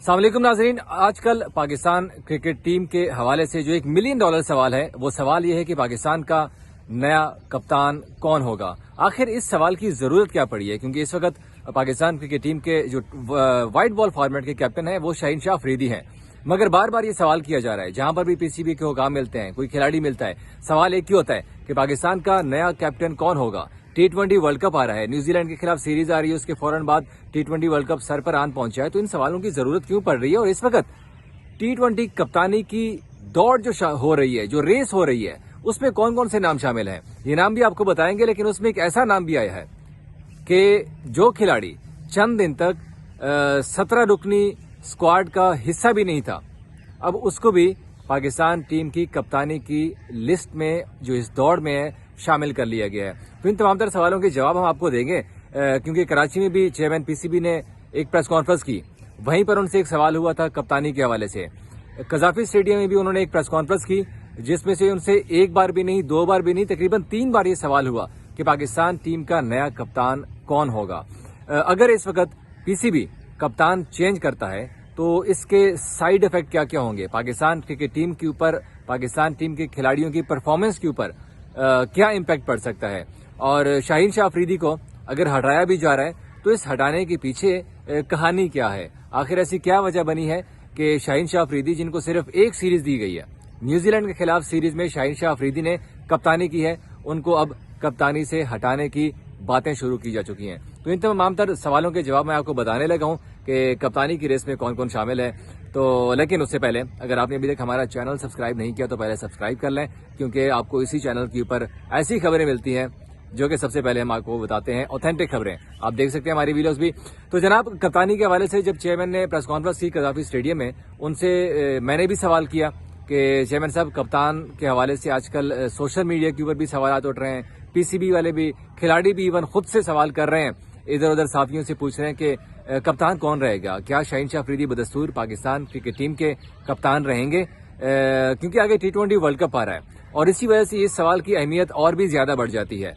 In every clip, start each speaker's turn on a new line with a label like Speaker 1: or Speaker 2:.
Speaker 1: अस्सलाम वालेकुम नाज़रीन। आजकल पाकिस्तान क्रिकेट टीम के हवाले से जो $1 मिलियन सवाल है, वो सवाल ये है कि पाकिस्तान का नया कप्तान कौन होगा। आखिर इस सवाल की जरूरत क्या पड़ी है, क्योंकि इस वक्त पाकिस्तान क्रिकेट टीम के जो वाइट बॉल फॉर्मेट के कैप्टन हैं वो शाहीन शाह अफरीदी हैं। मगर बार बार ये सवाल किया जा रहा है, जहां पर भी पीसीबी के हुकाम मिलते हैं, कोई खिलाड़ी मिलता है, सवाल एक ही होता है कि पाकिस्तान का नया कैप्टन कौन होगा। T20 वर्ल्ड कप आ रहा है, न्यूजीलैंड के खिलाफ सीरीज आ रही है, उसके फौरन बाद T20 वर्ल्ड कप सर पर आन पहुंचा है। तो इन सवालों की जरूरत क्यों पड़ रही है, और इस वक्त T20 कप्तानी की दौड़ जो हो रही है, जो रेस हो रही है, उसमें कौन कौन से नाम शामिल हैं, ये नाम भी आपको बताएंगे। लेकिन उसमें एक ऐसा नाम भी आया है कि जो खिलाड़ी चंद दिन तक 17 रुकनी स्क्वाड का हिस्सा भी नहीं था, अब उसको भी पाकिस्तान टीम की कप्तानी की लिस्ट में, जो इस दौड़ में है, शामिल कर लिया गया है। तो इन तमाम तरह सवालों के जवाब हम आपको देंगे, क्योंकि कराची में भी चेयरमैन पीसीबी ने एक प्रेस कॉन्फ्रेंस की, वहीं पर उनसे एक सवाल हुआ था कप्तानी के हवाले से। कजाफी स्टेडियम में भी उन्होंने एक प्रेस कॉन्फ्रेंस की, जिसमें से उनसे एक बार भी नहीं, 2 बार भी नहीं, तकरीबन 3 बार ये सवाल हुआ कि पाकिस्तान टीम का नया कप्तान कौन होगा। अगर इस वक्त पीसीबी कप्तान चेंज करता है तो इसके साइड इफेक्ट क्या क्या होंगे, पाकिस्तान क्रिकेट टीम के ऊपर, पाकिस्तान टीम के खिलाड़ियों की परफॉर्मेंस के ऊपर क्या इम्पैक्ट पड़ सकता है। और शाहीन शाह अफरीदी को अगर हटाया भी जा रहा है तो इस हटाने के पीछे कहानी क्या है, आखिर ऐसी क्या वजह बनी है कि शाहीन शाह अफरीदी, जिनको सिर्फ एक सीरीज दी गई है, न्यूजीलैंड के खिलाफ सीरीज में शाहीन शाह अफरीदी ने कप्तानी की है, उनको अब कप्तानी से हटाने की बातें शुरू की जा चुकी हैं। तो इन तमाम तर सवालों के जवाब मैं आपको बताने लगा हूं कि कप्तानी की रेस में कौन कौन शामिल है। तो लेकिन उससे पहले अगर आपने अभी तक हमारा चैनल सब्सक्राइब नहीं किया तो पहले सब्सक्राइब कर लें, क्योंकि आपको इसी चैनल के ऊपर ऐसी खबरें मिलती हैं जो कि सबसे पहले हम आपको बताते हैं, ऑथेंटिक खबरें। आप देख सकते हैं हमारी वीडियोस भी। तो जनाब, कप्तानी के हवाले से जब चेयरमैन ने प्रेस कॉन्फ्रेंस की कजाफी स्टेडियम में, उनसे मैंने भी सवाल किया कि चेयरमैन साहब, कप्तान के हवाले से आजकल सोशल मीडिया के ऊपर भी सवाल उठ रहे हैं, पीसीबी वाले भी, खिलाड़ी भी इवन खुद से सवाल कर रहे हैं, इधर उधर साथियों से पूछ रहे हैं कि कप्तान कौन रहेगा, क्या शाहीन शाह अफरीदी बदस्तूर पाकिस्तान क्रिकेट टीम के कप्तान रहेंगे, क्योंकि आगे T20 वर्ल्ड कप आ रहा है और इसी वजह से इस सवाल की अहमियत और भी ज्यादा बढ़ जाती है।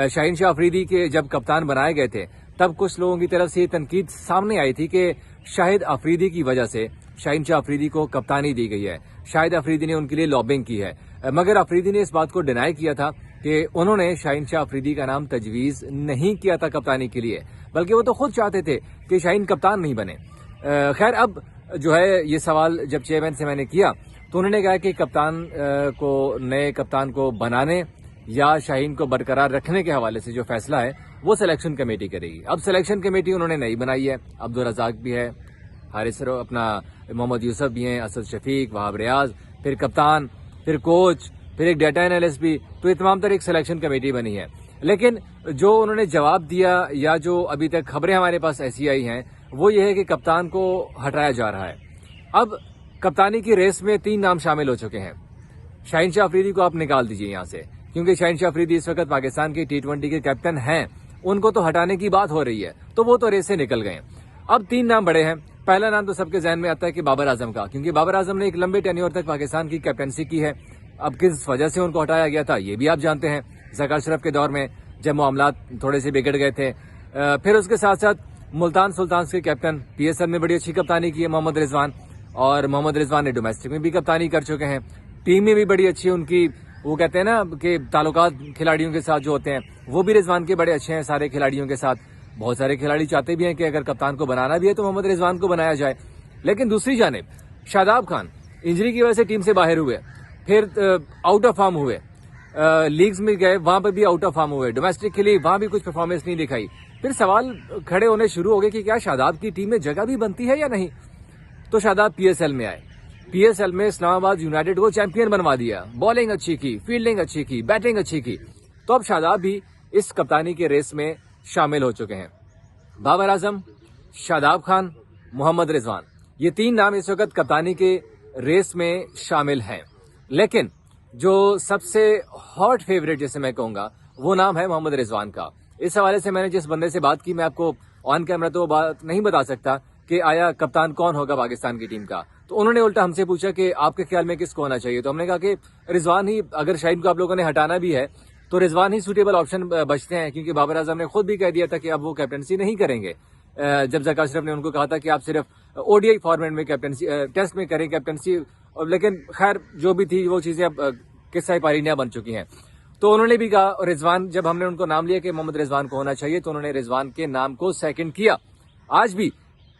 Speaker 1: शाहीन शाह अफरीदी के जब कप्तान बनाए गए थे, तब कुछ लोगों की तरफ से ये तनकीद सामने आई थी कि शाहिद अफरीदी की वजह से शाहीन शाह अफरीदी को कप्तानी दी गई है, शाहिद अफरीदी ने उनके लिए लॉबिंग की है। मगर अफरीदी ने इस बात को डिनाई किया था कि उन्होंने शाहीन शाह अफरीदी का नाम तजवीज नहीं किया था कप्तानी के लिए, बल्कि वो तो खुद चाहते थे कि शाहीन कप्तान नहीं बने। खैर, अब जो है ये सवाल जब चेयरमैन से मैंने किया तो उन्होंने कहा कि कप्तान को, नए कप्तान को बनाने या शाहीन को बरकरार रखने के हवाले से जो फैसला है वो सिलेक्शन कमेटी करेगी। अब सिलेक्शन कमेटी उन्होंने नई बनाई है, अब्दुल रज़ाक भी है, हारिस अपना मोहम्मद यूसुफ भी हैं, असद शफीक, वहाब रियाज, फिर कप्तान, फिर कोच, फिर एक डाटा एनालिस्ट भी। तो ये तमाम तरह एक सिलेक्शन कमेटी बनी है। लेकिन जो उन्होंने जवाब दिया, या जो अभी तक खबरें हमारे पास ऐसी आई हैं, वो ये है कि कप्तान को हटाया जा रहा है। अब कप्तानी की रेस में 3 नाम शामिल हो चुके हैं। शाहीन शाह अफरीदी को आप निकाल दीजिए यहाँ से, क्योंकि शाहीन शाह अफरीदी इस वक्त पाकिस्तान के T20 के कैप्टन हैं, उनको तो हटाने की बात हो रही है, तो वो तो रेस से निकल गए। अब 3 नाम बड़े हैं। पहला नाम तो सबके जहन में आता है कि बाबर आजम का, क्योंकि बाबर आजम ने एक लंबे टेन्योर तक पाकिस्तान की कैप्टनसी की है। अब किस वजह से उनको हटाया गया था ये भी आप जानते हैं, ज़का अशरफ के दौर में जब मामलात थोड़े से बिगड़ गए थे। फिर उसके साथ साथ मुल्तान सुल्तान के कैप्टन, PSL में बड़ी अच्छी कप्तानी की है मोहम्मद रिजवान, और मोहम्मद रिजवान ने डोमेस्टिक में भी कप्तानी कर चुके हैं। टीम में भी बड़ी अच्छी उनकी, वो कहते हैं ना कि ताल्लुकात खिलाड़ियों के साथ जो होते हैं, वो भी रिजवान के बड़े अच्छे हैं सारे खिलाड़ियों के साथ। बहुत सारे खिलाड़ी चाहते भी हैं कि अगर कप्तान को बनाना भी है तो मोहम्मद रिजवान को बनाया जाए। लेकिन दूसरी जानिब शादाब खान इंजरी की वजह से टीम से बाहर हुए, फिर आउट ऑफ फॉर्म हुए, लीग्स में गए, वहां पर भी आउट ऑफ फॉर्म हुए, डोमेस्टिक के लिए वहां भी कुछ परफॉर्मेंस नहीं दिखाई। फिर सवाल खड़े होने शुरू हो गए कि क्या शादाब की टीम में जगह भी बनती है या नहीं। तो शादाब PSL में आए, PSL में इस्लामाबाद यूनाइटेड को चैंपियन बनवा दिया, बॉलिंग अच्छी की, फील्डिंग अच्छी की, बैटिंग अच्छी की। तो अब शादाब भी इस कप्तानी के रेस में शामिल हो चुके हैं। बाबर आजम, शादाब खान, मोहम्मद रिजवान, ये 3 नाम इस वक्त कप्तानी के रेस में शामिल हैं। लेकिन जो सबसे हॉट फेवरेट जैसे मैं कहूंगा, वो नाम है मोहम्मद रिजवान का। इस हवाले से मैंने जिस बंदे से बात की, मैं आपको ऑन कैमरा तो वो बात नहीं बता सकता कि आया कप्तान कौन होगा पाकिस्तान की टीम का। तो उन्होंने उल्टा हमसे पूछा कि आपके ख्याल में किसको होना चाहिए। तो हमने कहा कि रिजवान ही, अगर शाहीन को आप लोगों ने हटाना भी है तो रिजवान ही सूटेबल ऑप्शन बचते हैं, क्योंकि बाबर आजम ने खुद भी कह दिया था कि अब वो कैप्टनसी नहीं करेंगे। जब जका अशरफ ने उनको कहा था कि आप सिर्फ ओडीआई फॉर्मेट में कैप्टनसी, टेस्ट में करें कैप्टनसी, लेकिन खैर जो भी थी वो चीजें अब किस्सा पारियां बन चुकी हैं। तो उन्होंने भी कहा, रिजवान, जब हमने उनको नाम लिया कि मोहम्मद रिजवान को होना चाहिए, तो उन्होंने रिजवान के नाम को सेकंड किया। आज भी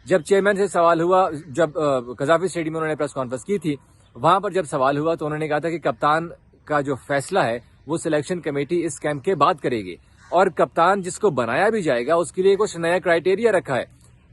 Speaker 1: जब चेयरमैन से सवाल हुआ, जब कजाफी स्टेडियम में उन्होंने प्रेस कॉन्फ्रेंस की थी, वहां पर जब सवाल हुआ तो उन्होंने कहा था कि कप्तान का जो फैसला है वो सिलेक्शन कमेटी इस कैंप के बाद करेगी, और कप्तान जिसको बनाया भी जाएगा उसके लिए कुछ नया क्राइटेरिया रखा है।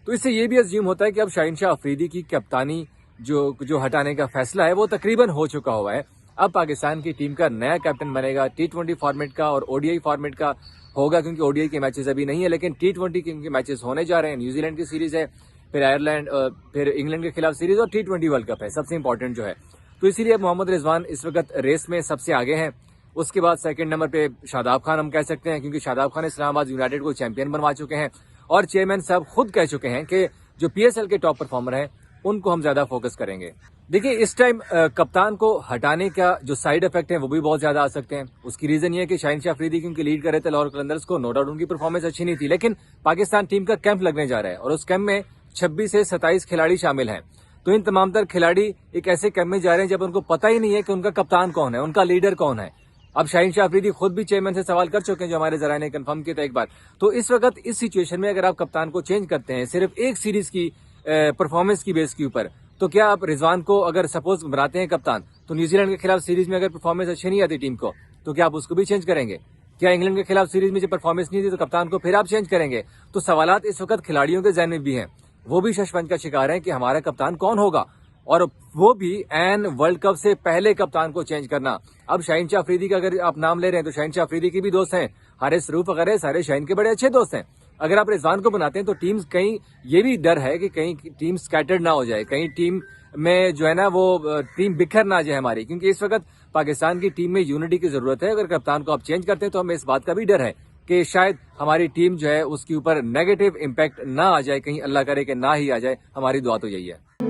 Speaker 1: तो इससे ये भी अज्यूम होता है कि अब शाहीन शाह अफरीदी की कप्तानी जो हटाने का फैसला है वो तकरीबन हो चुका हुआ है। अब पाकिस्तान की टीम का नया कैप्टन बनेगा, T20 फॉर्मेट का और ओडीआई फॉर्मेट का होगा, क्योंकि ओडीआई के मैचेस अभी नहीं है, लेकिन T20 के मैचेस होने जा रहे हैं। न्यूजीलैंड की सीरीज है, फिर आयरलैंड, फिर इंग्लैंड के खिलाफ सीरीज, और T20 वर्ल्ड कप है सबसे इंपॉर्टेंट जो है। तो इसीलिए मोहम्मद रिजवान इस वक्त रेस में सबसे आगे हैं। उसके बाद सेकंड नंबर पे शादाब खान हम कह सकते हैं, क्योंकि शादाब खान इस्लामाबाद यूनाइटेड को चैंपियन बनवा चुके हैं, और चेयरमैन साहब खुद कह चुके हैं कि जो पीएसएल के टॉप परफॉर्मर हैं उनको हम ज्यादा फोकस करेंगे। देखिए, इस टाइम कप्तान को हटाने का जो साइड इफेक्ट है वो भी बहुत ज्यादा आ सकते हैं। उसकी रीजन ये है कि शाहीन शाह अफरीदी क्योंकि लीड कर रहे थे लाहौर कलंदर्स को, नो डाउट उनकी परफॉर्मेंस अच्छी नहीं थी, लेकिन पाकिस्तान टीम का कैंप लगने जा रहा है और उस कैंप में 26 से 27 खिलाड़ी शामिल हैं। तो इन तमाम तर खिलाड़ी एक ऐसे कैंप में जा रहे हैं जब उनको पता ही नहीं है कि उनका कप्तान कौन है, उनका लीडर कौन है। अब शाहीन शाह अफरीदी खुद भी चेयरमैन से सवाल कर चुके हैं, जो हमारे जराये ने कंफर्म किया था एक बार। तो इस वक्त इस सिचुएशन में अगर आप कप्तान को चेंज करते हैं सिर्फ एक सीरीज की परफॉर्मेंस की बेस के ऊपर, तो क्या आप रिजवान को अगर सपोज बनाते हैं कप्तान, तो न्यूजीलैंड के खिलाफ सीरीज में अगर परफॉर्मेंस अच्छी नहीं आती टीम को, तो क्या आप उसको भी चेंज करेंगे? क्या इंग्लैंड के खिलाफ सीरीज में जब परफॉर्मेंस नहीं थी तो कप्तान को फिर आप चेंज करेंगे? तो सवालात इस वक्त खिलाड़ियों के जहन में भी हैं, वो भी शशपंज का शिकार है कि हमारा कप्तान कौन होगा, और वो भी एन वर्ल्ड कप से पहले कप्तान को चेंज करना। अब शाहीन शाह अफरीदी का अगर आप नाम ले रहे हैं तो शाहीन शाह अफरीदी के भी दोस्त हैं, हारिस रूफ वगैरह सारे शाहीन के बड़े अच्छे दोस्त हैं। अगर आप रिजवान को बनाते हैं तो टीम्स, कहीं ये भी डर है कि कहीं टीम स्कैटर्ड ना हो जाए, कहीं टीम में जो है ना वो टीम बिखर ना जाए हमारी, क्योंकि इस वक्त पाकिस्तान की टीम में यूनिटी की जरूरत है। अगर कप्तान को आप चेंज करते हैं तो हमें इस बात का भी डर है कि शायद हमारी टीम जो है उसके ऊपर नेगेटिव इम्पैक्ट ना आ जाए, कहीं अल्लाह करे कि ना ही आ जाए। हमारी दुआ तो यही है।